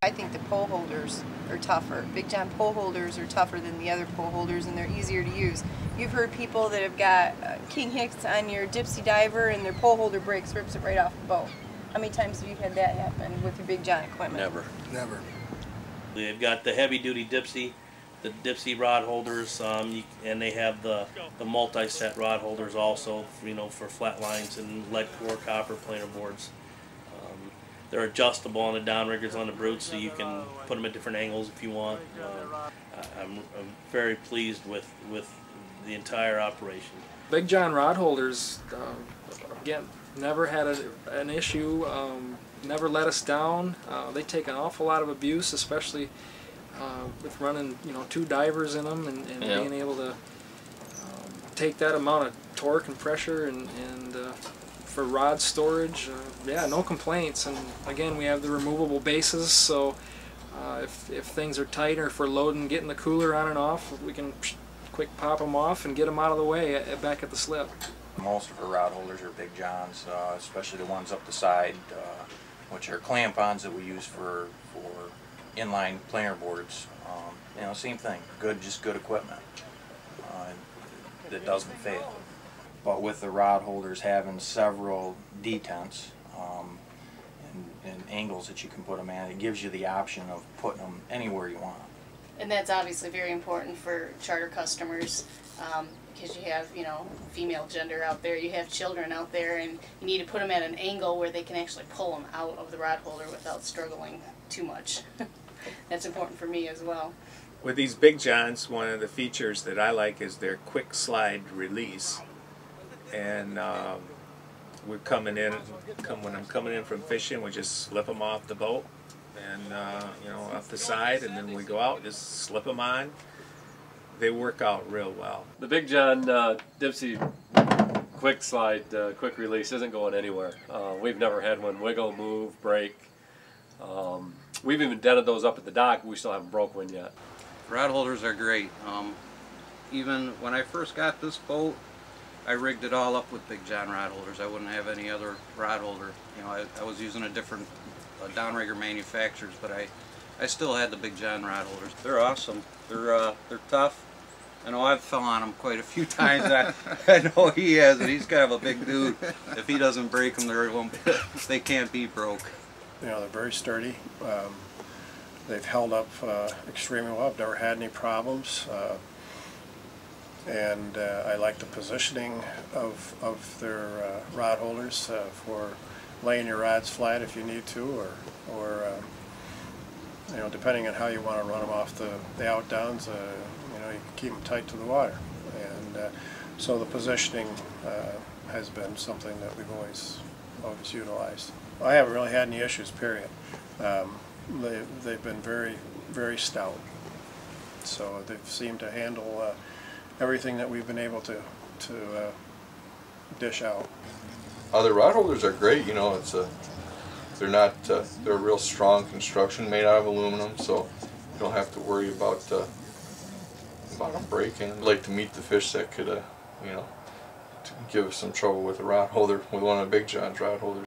I think the pole holders are tougher. Big John pole holders are tougher than the other pole holders, and they're easier to use. You've heard people that have got King Hicks on your Dipsy diver and their pole holder breaks, rips it right off the boat. How many times have you had that happen with your Big John equipment? Never. Never. They've got the heavy-duty Dipsy, the Dipsy rod holders, and they have the multi-set rod holders also, for flat lines and lead core copper planer boards. They're adjustable on the downriggers on the brutes, so you can put them at different angles if you want. I'm very pleased with the entire operation. Big John rod holders, again, never had an issue, never let us down. They take an awful lot of abuse, especially with running 2 divers in them and being able to take that amount of torque and pressure and for rod storage. Yeah, no complaints. And again, we have the removable bases, so if things are tight or if we're loading, getting the cooler on and off, we can quick pop them off and get them out of the way back at the slip. Most of our rod holders are Big Johns, especially the ones up the side, which are clamp-ons that we use for inline planer boards. Same thing. Just good equipment that doesn't fail. But with the rod holders having several detents and angles that you can put them at, it gives you the option of putting them anywhere you want. And that's obviously very important for charter customers, because you have, female gender out there, you have children out there, and you need to put them at an angle where they can actually pull them out of the rod holder without struggling too much. That's important for me as well. With these Big Johns, one of the features that I like is their quick slide release. And we're coming in, when I'm coming in from fishing, we just slip them off the boat and off the side, and then we go out, just slip them on. They work out real well. The Big John Dipsy quick slide, quick release isn't going anywhere. We've never had one wiggle, move, break. We've even dented those up at the dock, we still haven't broke one yet. Rod holders are great. Even when I first got this boat, I rigged it all up with Big John rod holders. I wouldn't have any other rod holder. I was using a different downrigger manufacturers, but I still had the Big John rod holders. They're awesome. They're tough. I know I've fell on them quite a few times. I know he has, and he's kind of a big dude. If he doesn't break them, they can't be broke. They're very sturdy. They've held up extremely well. I've never had any problems. And I like the positioning of their rod holders for laying your rods flat if you need to, or depending on how you want to run them off the outdowns, you can keep them tight to the water. And so the positioning has been something that we've always utilized. I haven't really had any issues, period. They've been very, very stout. So they've seemed to handle everything that we've been able to dish out. The rod holders are great. They're a real strong construction, made out of aluminum, so you don't have to worry about them breaking. I'd like to meet the fish that could to give us some trouble with a rod holder, with one of the Big John's rod holders.